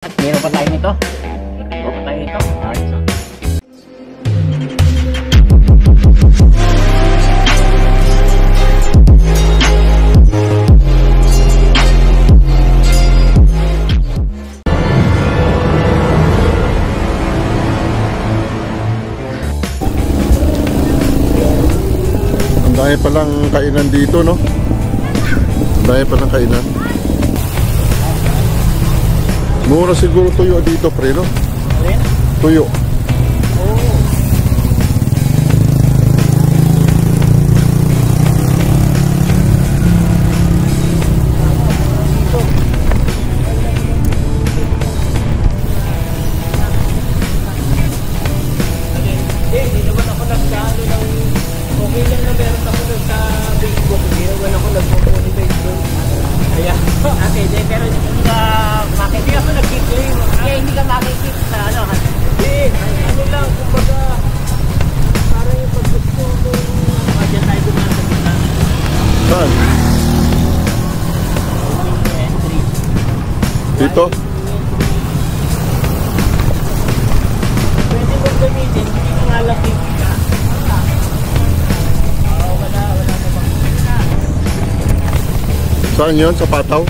At meron pa tayo nito. Meron pa tayo nito. Ayos ah. Ang dami palang kainan dito, no? Ang dami palang kainan. Mura siguro tuyo dito, pre, no? Tuyo. Hindi naman ako nagkano ng okay lang na meron ako sa Facebook. Hindi naman ako nag-monetize doon. Kaya, okay, pero hindi ka makikip. Hindi ako nag-keep. Kaya hindi ka makikip sa ano. Hindi, ano lang, kumbaga, parang yung pag-gusto ko, dyan tayo dumaan sa kita. Saan? Dito? Pwede mo gamitin, hindi ko nga lang kikita. Wala na bang kikita. Saan yun? Sa Pataw?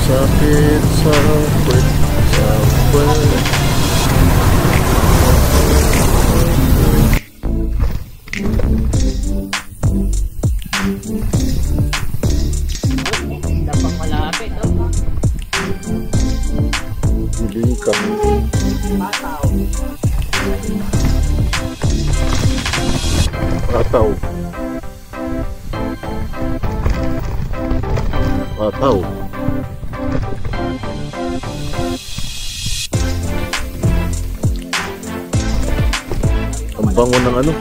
Sakit sa puwet, sa puwet. Dapat malapit, no? Hiling ka. Pataw. Pataw. Pataw. Ang bango ng ano?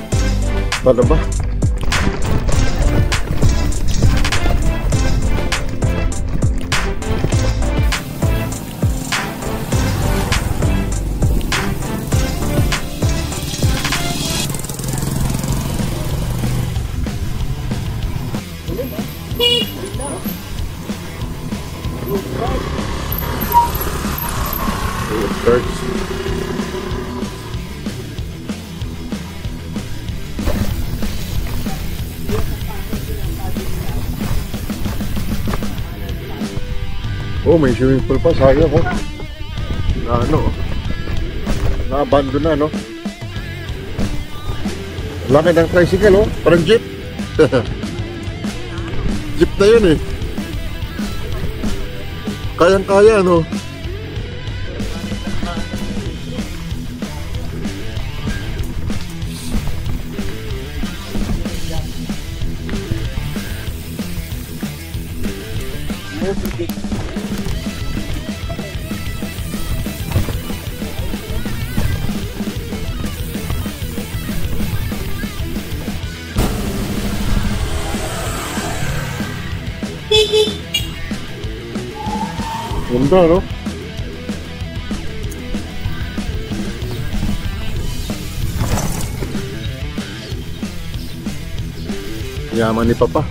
Talaba. Church. Oh, may swimming pool pa. Sayang ko. Na ano, na-abandon na, no? Laki ng tricycle, oh. Parang jeep. Jeep na yun, eh. Kayang-kaya, no? Ganda, no? Yaman ni Papa.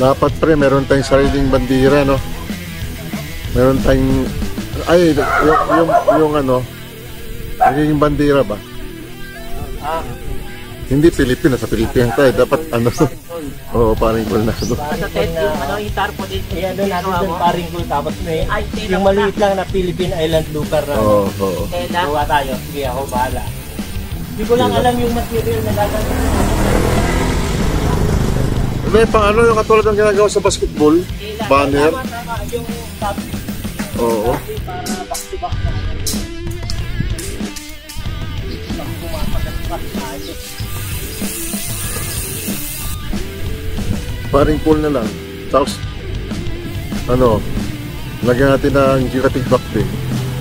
Dapat pre, meron tayong sariling bandira, no? Meron tayong, ay, yung ano, nagiging bandira ba? Hindi Pilipinas, sa Pilipinas tayo. Dapat ano, oo, paring cool na. Sa tent, yung ano, yung tarpo din. Ayan, doon natin doon paring cool. Tapos may, yung maliit lang na Philippine Island Lucar na. Oo, oo. Gawa tayo. Sige, ako bahala. Hindi ko lang alam yung material na gagawin. May pang ano yung katulad ng ginagawa sa basketball? Banner? Tama, yung top. Oo. Para back to back na. Paring pool na lang. Tapos, ano, lagyan natin ng gigatig back din.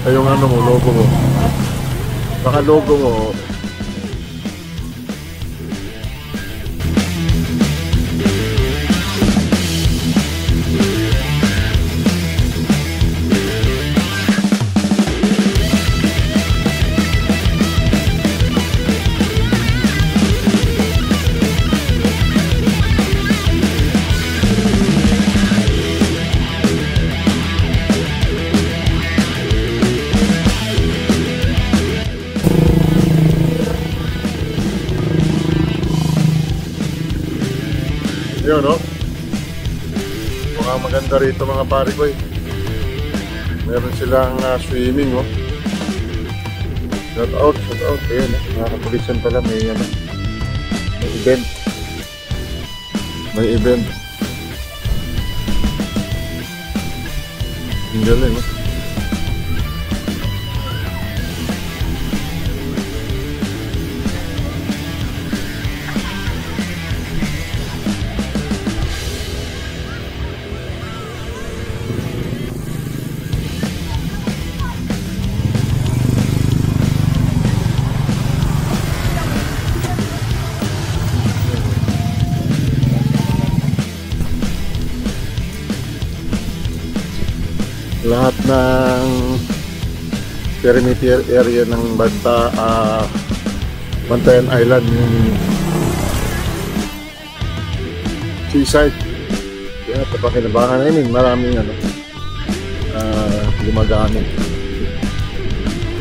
Ay yung ano mo, logo mo. Baka logo mo. Yun, no? Mukhang maganda rito mga pare ko eh. Meron silang swimming, no? Shout out, shout out. Ayun, no? Nakakapulisan pala, may ano, may event. May event. Ang galing, no? Lahat ng perimeter area ng Bantayan Island, yung seaside, kaya napakinabangan namin, maraming ano, gumagamit,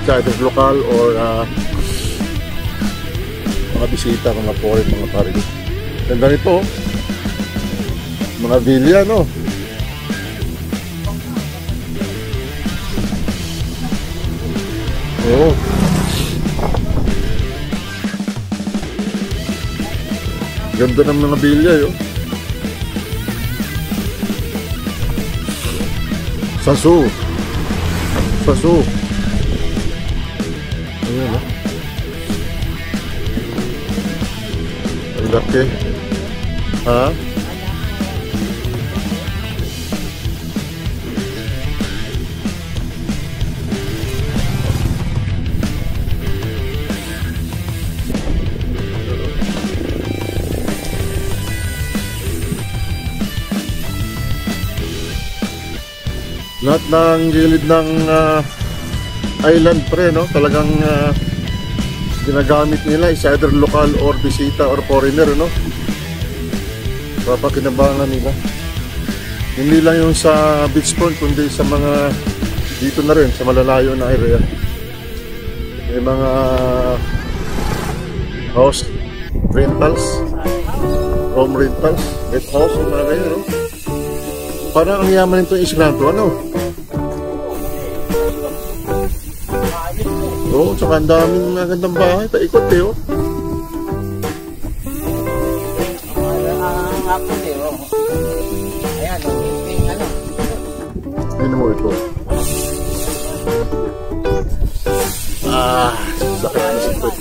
either local or mga bisita, mga foreign, mga parig. Ganda nito, mga villa, no? Oo. Ganda ng mga bilya, yun. Sasu. Ayan, ha? Ang laki. Ha? Lahat ng gilid ng island pre, no? Talagang ginagamit nila is either local or bisita or foreigner, no? Papakinabangan nila. Hindi lang yung sa beachfront, kundi sa mga dito na rin, sa malalayo na area. May mga house rentals, home rentals, guest house, yung mga ganyan, no? Parang ang yaman nito yung Islando, ano? Oo, tsaka ang daming magandang bahay. Paikot eh, oh. Ang hapon eh, oh. Ayan, ano? Ano mo ito? Sakit na sakit.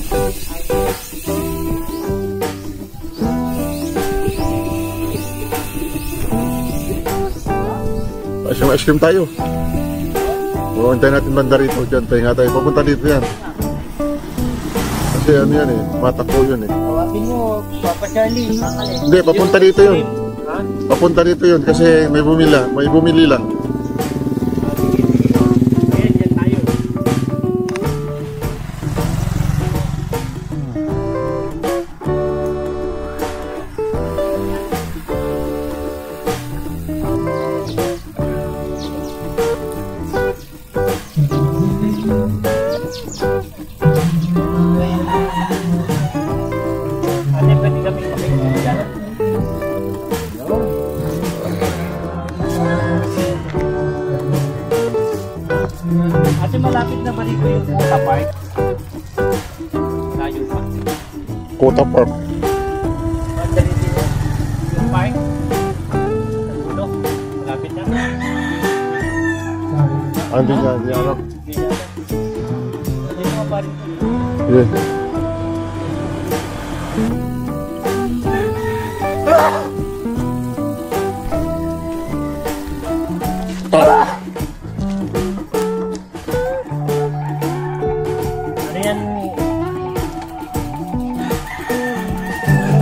Ice cream tayo. O, hintayin natin banda rito. Diyan, tayo nga tayo. Papunta dito yan. Kasi ano yan eh. Matakbo yun eh. Tawagin mo, Papa Charlie. Hindi, papunta dito yun. Papunta dito yun kasi may bumila. May bumili lang. Ayan, yan tayo. Kasi malapit na ba dito yung Kuta Park? Layo pa. Kuta Park. Madali din yung park. Ulo. Malapit na. Hindi niya, hindi alam. Ano yung mga park? Yeah. Ano yan?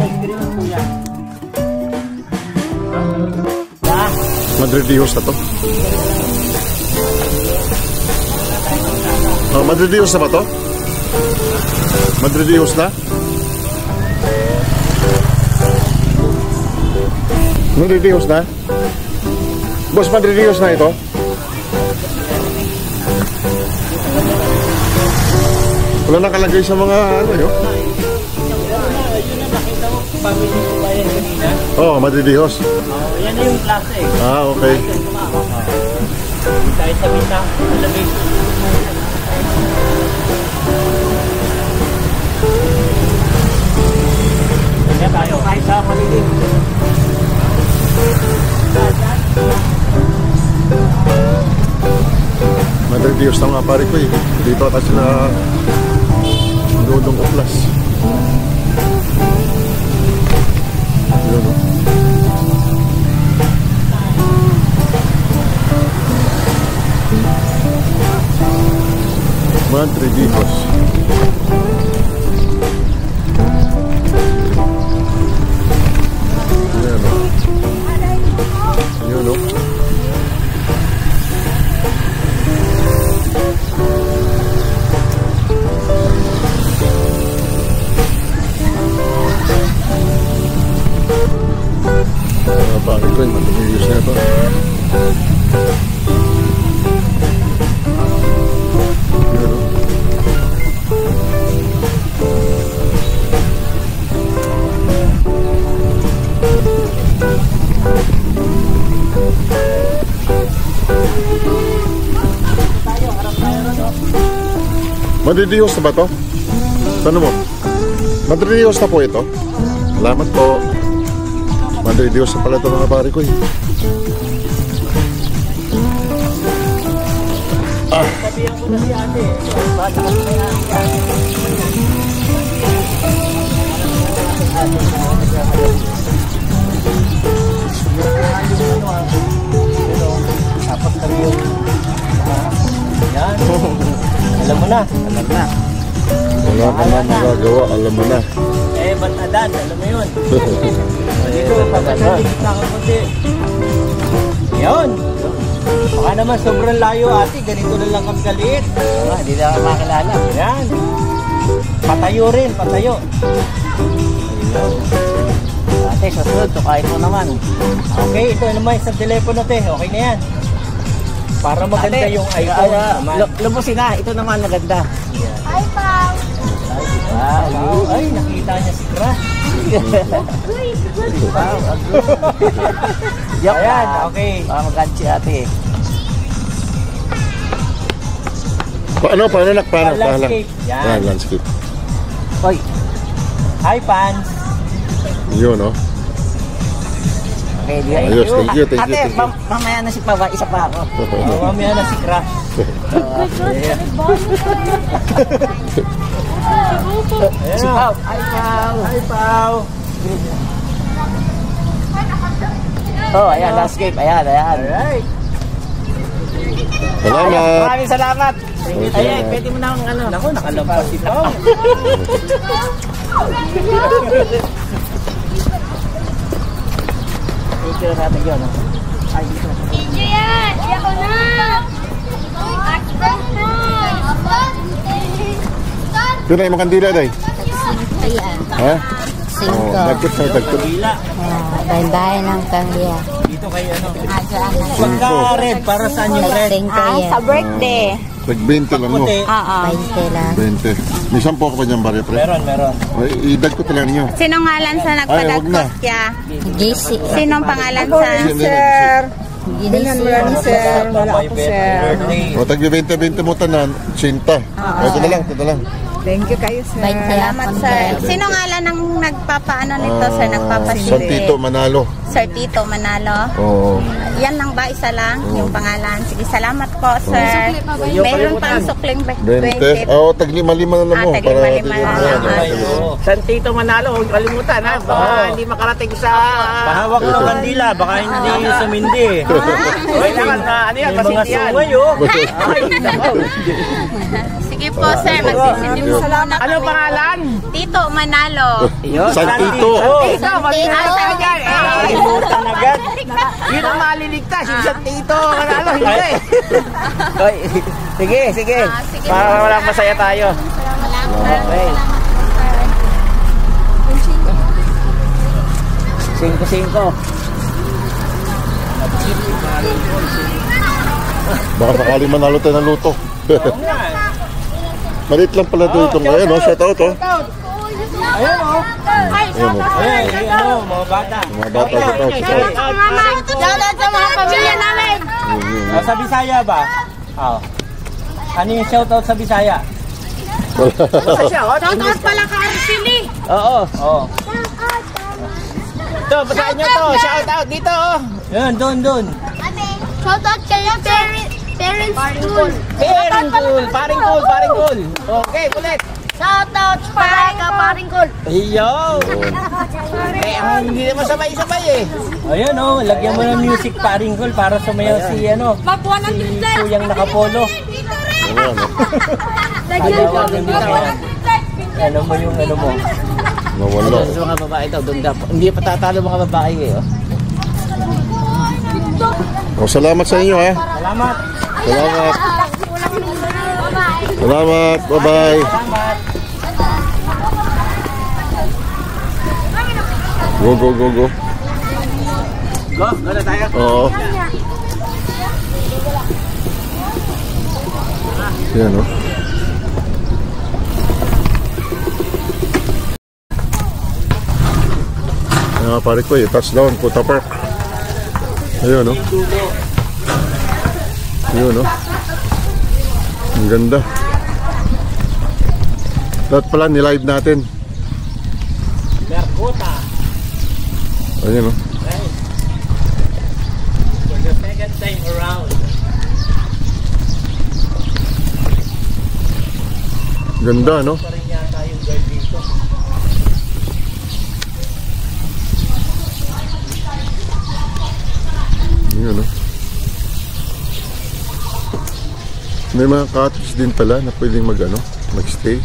Ice cream po yan. Madrid Dios na to. Oh, Madrid Dios na ba to? Madrid Dios na? Madrid Dios na? Boss, Madrid Dios na ito? Wala nakalagay sa mga ano yun? Yun na nakita mo, pamilya ko ba yan kanina? Oh, Madrid Dios. Yan na yung klase eh. Ah, okay. Kahit sa bita, malamig. Kaya tayo, kahit sa malilim. Madrid Dios na nga pare ko eh. Dito ata sila Dodong Oplas. Yun o. Madrid Dios. Yan o. Yun o. Bakit ko yung matagayos na ito? Yun o. Madridiyos na ba ito? Tanong mo? Madridiyos na po ito? Salamat po. Madridiyos na pala ito mga pare ko eh. Sabihan ko na si ate. Bata ka na yan. Dapat kami yung yan. Alam mo na. Alam na. Wala ka na magagawa, alam mo na. Eh, ba't adan? Alam mo yun. Dito, pagkakaligit na ka kunti. Yun. Baka naman sobrang layo ate. Ganito na lang kami kaliit. Hindi na makakilala. Yan. Patayo rin, patayo. Ate, susunod. Tukain mo naman. Okay, ito naman sa telepono te. Okay na yan. Para maganda yung icon. Lubusin na. Ito naman maganda. Hi, Pao! Ay, nakita niya si Kra. Ayan, okay. Para maganda ate. Paano? Landscape. Yan. Yan, landscape. Hoy. Hi, fans. Yun o. Okay, Ayos, thank you. Ate, mamaya na si Papa. Isa pa ako. Mamaya na si Kra. Si Pao. Hi, Pao. Hi, Pao. Oh, ayan, landscape. Ayan. Alright. Salamat. Maraming salamat. Ayan, pwede mo nang ano. Naku, nakalampas si Pao. Picture natin yun. Ay, dito. Video yan! Ako na! Accident na! Yun ay makandila day. Ayan, Ha? singko. Dagkot sa dagkot. Kabila. Bayan ng Kangya. Dito kay ano. Aga-aga. Pagka red, para saan yung red? Singko yan. birthday. Tag-20 lang mo. Puti. 20 lang. 20. May 10 ka pa dyan, Barry, pre. Meron. Ay, idagkot lang niyo. Sinong ngalan sa Ay, wag na. nagpadagkot kya? JC. Sinong pangalan sa... Sir. Ginis mo lang, sir. Wala ako, sir. O, tag-20-20 mo tanan, 80. Ito na lang. Thank you kayo, sir. Salamat, sir. Sino ngalan ang nagpapaano nito, sir? Nagpapasilip? San Tito Manalo. Sir Tito Manalo. Oo. Yan lang ba? Isa lang yung pangalan? Sige, salamat po, sir. Meron pang sukling 20. Oo, tag-5 na lang mo. Tag-5 na lang. San Tito Manalo, huwag kalimutan ha. Baka hindi makarating sa... Pahawak ng kandila, baka hindi sumindi. Uy, naman, ano yan, May mga pasintihan. sungay, oh. Ay, nako. Sige po, sir. Magsisilip po muna Ano kami. pangalan? Tito Manalo. San Tito. Tito, mag-ingat ka dyan. Kalimutan agad. Yun ang maliligtas, yung San Tito Manalo, hindi. Uy, sige. Sige. Para walang masaya tayo. Okay. 5-5. Baka sakali manalo tayo ng luto. Maliit lang pala ito itong ngayon. Shout out, oh. Ayun, oh. Ayan, oh. Ayun, mga bata. Mga bata, shout out. Shoutout sa mga pamilya namin. Sa Bisaya ba? Oo. Ano yung shoutout sa Bisaya? Shoutout pala ka Arceli. Oo. Oo. Ito, basahin nyo to. Shout out dito. Yun, doon. Shoutout kayo, parents school. Paring cool. Okay, ulit. Shoutout para ka paring cool. Iyo. Hindi naman sabay-sabay eh. Ayun, oh. Lagyan mo ng music paring cool para sumayaw si, Magbuwan ng si tingkay. Kuyang Nakapolo. Ayan, oh. Ayaw, hindi ka. Ano mo yung ano mo? Nawala. Ito sa mga babae daw, doon daw. Hindi pa tatalo mga babae eh. Oh, salamat sa inyo, ha. Salamat. Bye-bye. Go. Go na tayo. Oo. Yan, oh. Mga pare ko, touchdown, Kuta Park. Ayun, oh. Ayun, oh. Ang ganda. Lahat pala nilive natin. Mercota. Ayun, oh. For the second time around. Ganda, no? Pa rin yata yung guard dito. Ayun, oh. May mga cottage din pala na pwedeng magstay.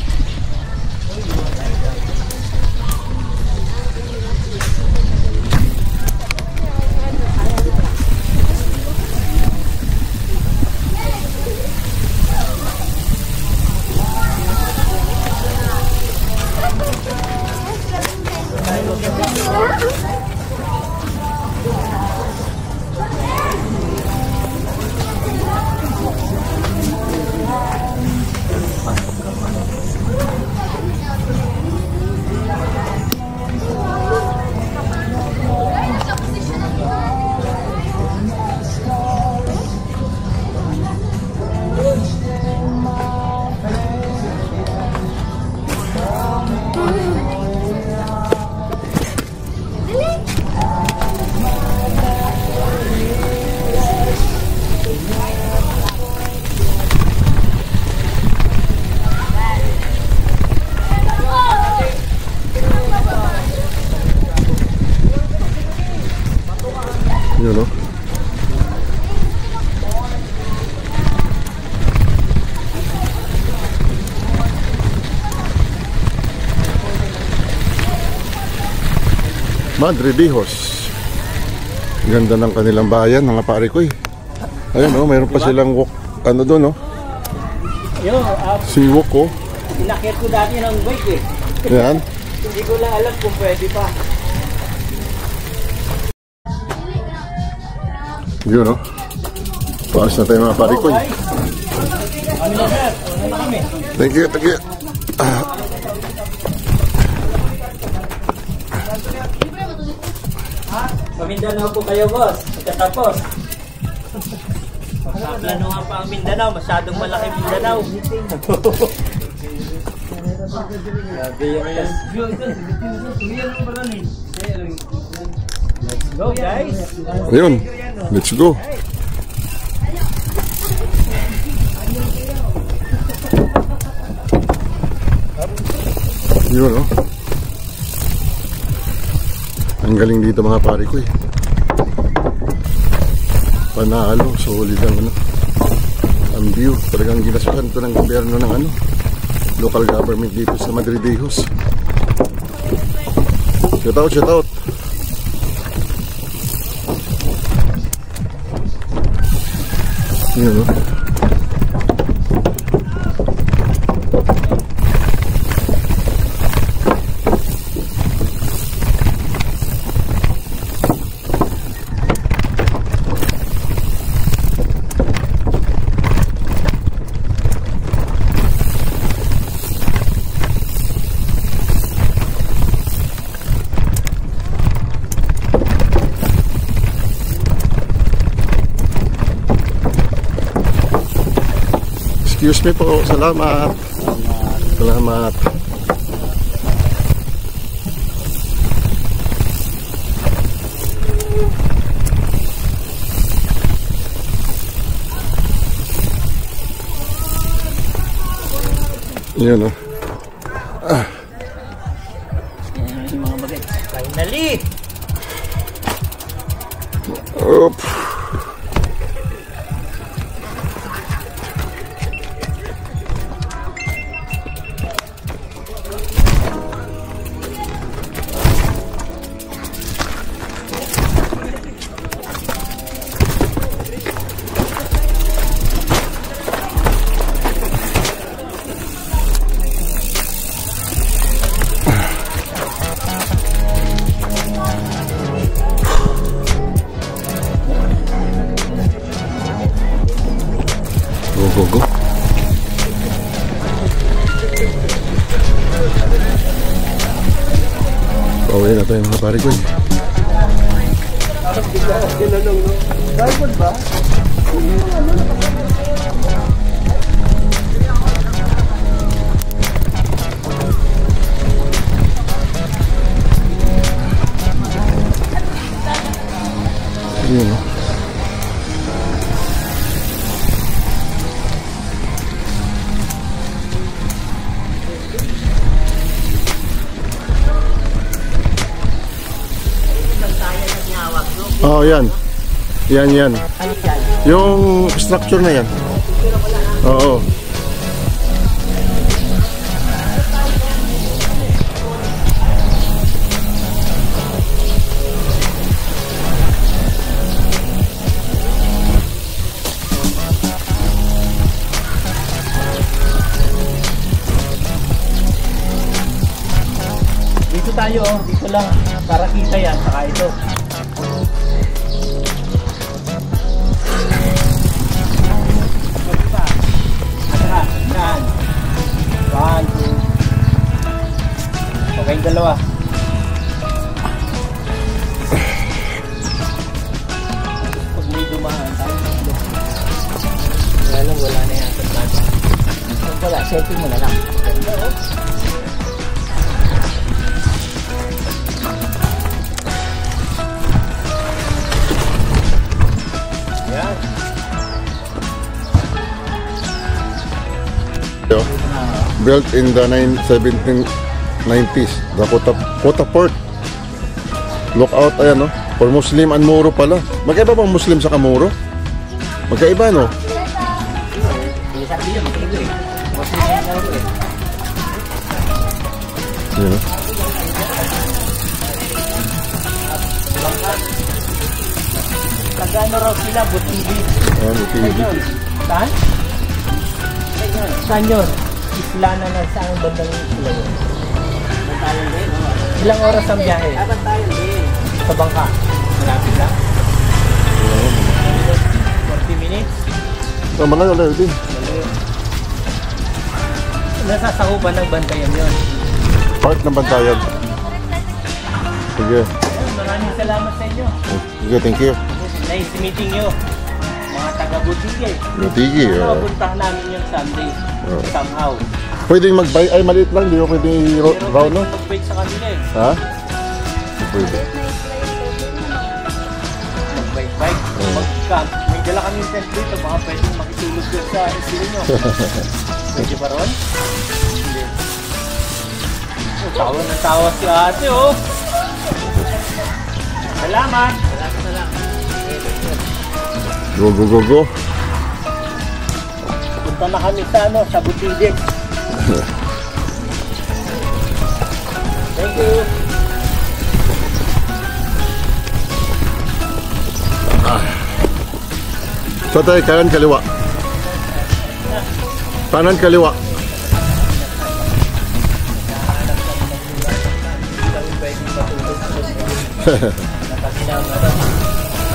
Yun, no? Madre Dijos. Ganda ng kanilang bayan, mga pare ko, eh. Ayun, no? Mayroon pa silang walk, doon, no? Yun, Seawalk, oh. inakit ko dati ng bike eh. Ayan. Hindi ko lang alam kung pwede pa. Yun, no? Paas na tayo, mga pare ko, eh. Ano na sir? Ano na kami? Thank you. Pamindanao po kayo boss. Pagkatapos. Planuhan pa ang Mindanao, masyadong malaki Mindanao. Let's go guys. Ayun, let's go. Yun, no? Ang galing dito mga pare ko eh. Panalo, solid ang ano. Ang view, talagang ginasuhan ito ng gobyerno ng ano, local government dito sa Madridejos. Shout out, shout out. Yun, no? Excuse me po, salamat. Salamat. Yan o. Mga bagay. Finally! Oop. Go, go. Pauwi na tayo mga pare ko eh. Yun, no? Oh, yan. Yan. Yung structure na yan. Oo. Dito tayo, dito lang. Para kita yan, saka ito. Okay, dalawa. Pag may dumaan tayo. Wala na yan. Pag wala, setting mo na lang. Yan. Built in the 1790s, Dakota Port. Look out, ayan, no? For Muslim and Moro pala. Magkaiba bang Muslim sa Moro? Magkaiba, no? Yan, no? Kagano raw sila, Butibi. Butibi. Saan? Saan yun? Isla na saan bandang isla yun? Bantayan din. Ilang oras ang biyahe? Bantayan din. Sa bangka? Malapit lang? 40 minutes? Malayo din. Nasasakupan ng bantayan yun. Part ng bantayan. Sige. Maraming salamat sa inyo. Sige, thank you. Nice meeting you. Mga taga-Butigi. Butigi. Mapuntahan namin yung Sunday. Somehow. Pwedeng mag-bike, ay maliit lang, di ba pwedeng round, no? Mag-bike sa kanila eh. Ha? Pwede. Mag-bike. Mag-camp. May dala kaming tent dito. Baka pwedeng makitulog yun sa estilo nyo. Pwede ba ron? Hindi. Oh, tawa ng tawa si ate, oh. Salamat. Go, go, go, go. Punta na kami sa sa Butigi. Thank you. So tayo, kanan kaliwa. Kanan kaliwa.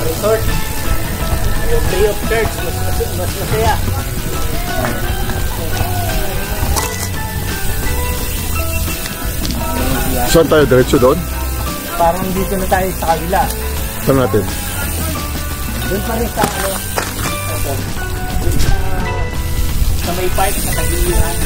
Resort. Yung day of church, mas masaya. Saan tayo? Diretso doon? Parang dito na tayo sa kabila. Saan natin? Doon pa rin sa sa may park, sa tagiliran.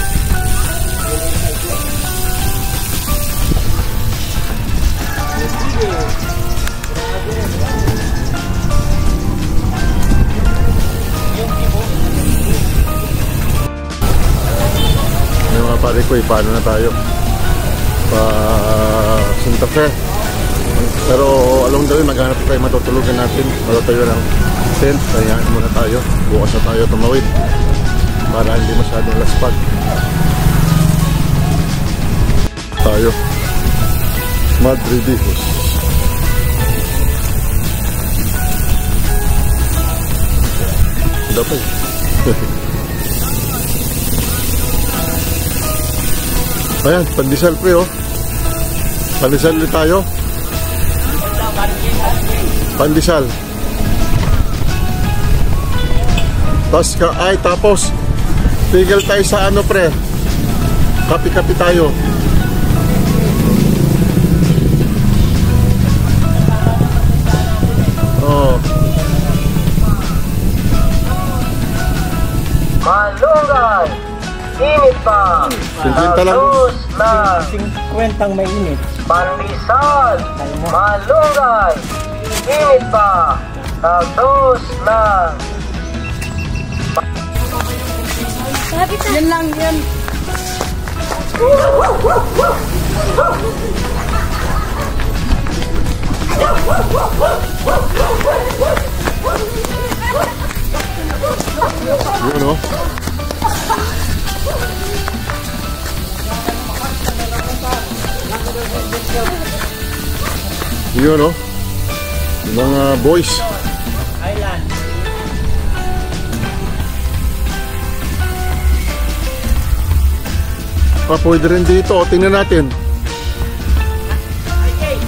Yung mga pare ko, paano na tayo? Pa Santa Fe. Pero along the way, maghanap tayo matutulugan natin. Matutayo ng tent. Kaya muna tayo. Bukas na tayo tumawid. Para hindi masyadong laspag. Tayo. Madre Dios. Dapat. Ayan, pandesal pre oh. Pandesal ulit tayo. Pandesal. Tapos tigil tayo sa ano pre. Kapi-kapi tayo. Oh. Malunggay! Init pa! 50 lang. Talus lang! 50 mainit. Pandesal! Malunggay! Init pa! Talus lang! Yan lang yan. Yun oh. Yun oh. Mga boys. Island. Pwede rin dito. Tingnan natin. Okay.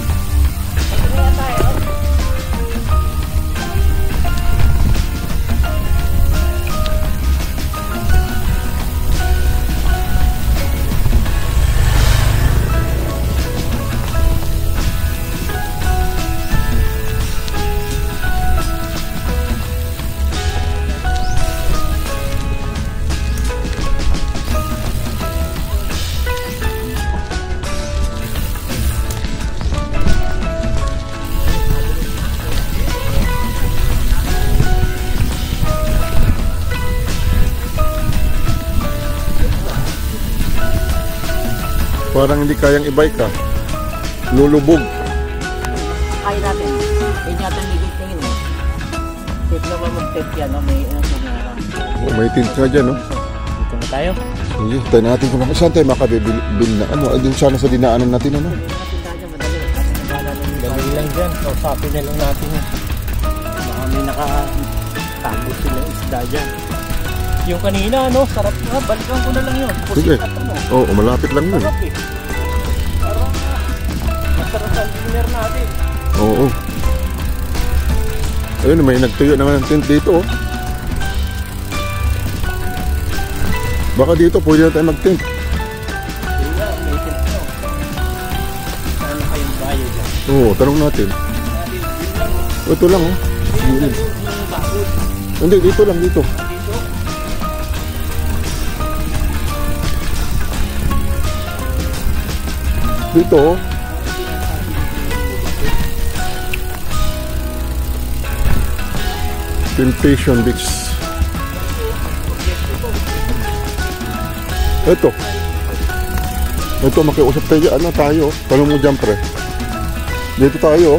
Parang hindi kayang i-bike ka. Lulubog. Kaya natin. Kaya natin higit-tingin mo. Tip na ba mag-tip yan? No? May Oh, may tint nga dyan, no? Dito na tayo. Sige, tayo natin kung saan tayo makabibil na. Ano, din sana sa dinaanan natin, ano? Dali lang dyan. Kausapin na lang natin. Baka may nakatago silang isda dyan. Yung kanina, no? Sarap nga. Balikan ko na lang yun. Sige. Pusit at ano. Oo, malapit lang yun. Sarap eh. Parang masarap ang dinner natin. Oo. Ayun, may nagtuyo naman ng tent dito, oh. Baka dito, pwede na tayo mag-tent. Yun nga, may tent nyo. Saan kayong bayo dyan? Oo, tanong natin. Ito lang, oh. Yun. Hindi, dito lang, dito. Dito. Temptation Beach. Ito. Ito, makiusap tayo. Ano tayo? Tanong mo dyan, pre. Dito tayo.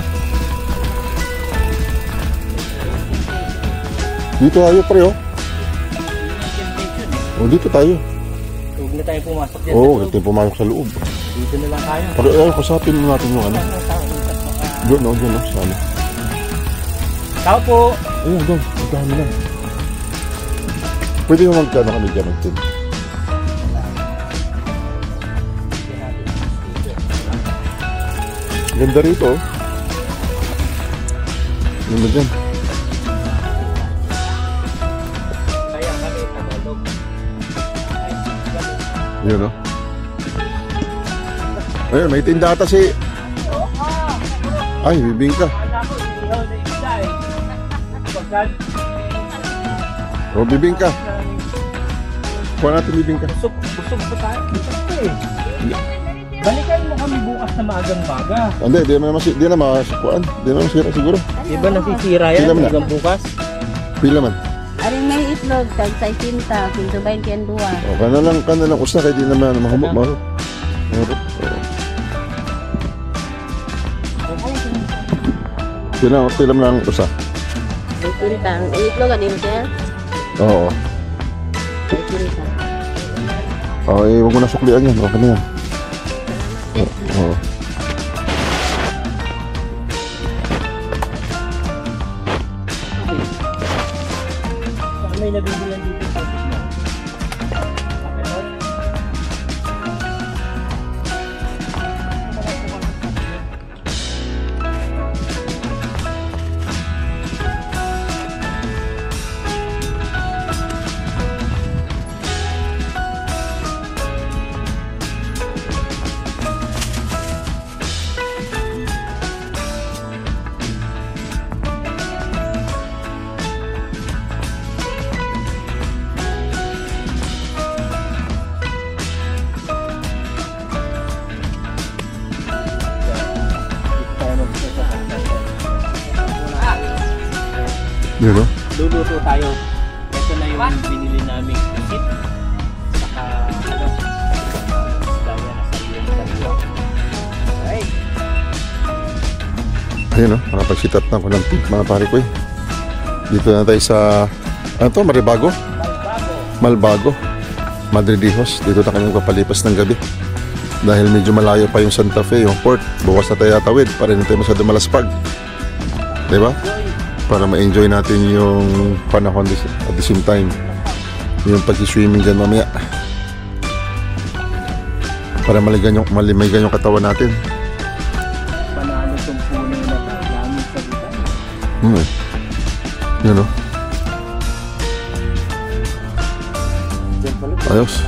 Dito tayo, pre. Oh, dito tayo. Huwag na tayo pumasok dyan. Oo, dito pumasok sa loob. Dito na lang tayo. Pero kasapin mo natin yung ano. Doon, no, doon, no, sana. Tao po. Ayun, doon. Ang dami lang. Pwede mo magkano kami dyan, magtin. Ganda rito, oh. Ganda dyan. Kaya kami Tagalog. Yun, no? Ayun, may tinda ata si... Ay, bibingka. Kala ko, ihaw na isda eh. Pagkat, O, bibingka. Kuha natin bibingka. busog pa tayo. Busog eh. Balikan mo kami bukas na maagang-maga. Hindi, di na masikuan. Di na masira siguro. Di ba nasisira yan Sila mo na. hanggang bukas? Pila man. Aring may itlog, tag 60, 120 ang duwa. O, kana lang usa kay di naman mahumok mo. Pila man lang usa. 20 ang itlog adin sir. Oo. 20. Okay, huwag mo na suklian yan. Okay na yan. Oo. May nabibilan dito sa gitna. Yun, no? Luluto tayo. Ito na yung binili namin kisit. Saka ano, daya na sa iyo. Ay, Ayun, no? Nakapag-sit up na ako ng tip, mga pare ko, eh. Dito na tayo sa... Ano to? Maribago? Malbago. Madridijos. Dito na kami papalipas ng gabi. Dahil medyo malayo pa yung Santa Fe, yung port. Bukas na tayo atawid para hindi tayo masyado malaspag. Diba? Para ma-enjoy natin yung panahon at the same time. Yung pag-swimming dyan mamaya. Para maligan yung katawan natin. panalo itong puno na ito. Dami sa bitan. Yun, no? Ayos.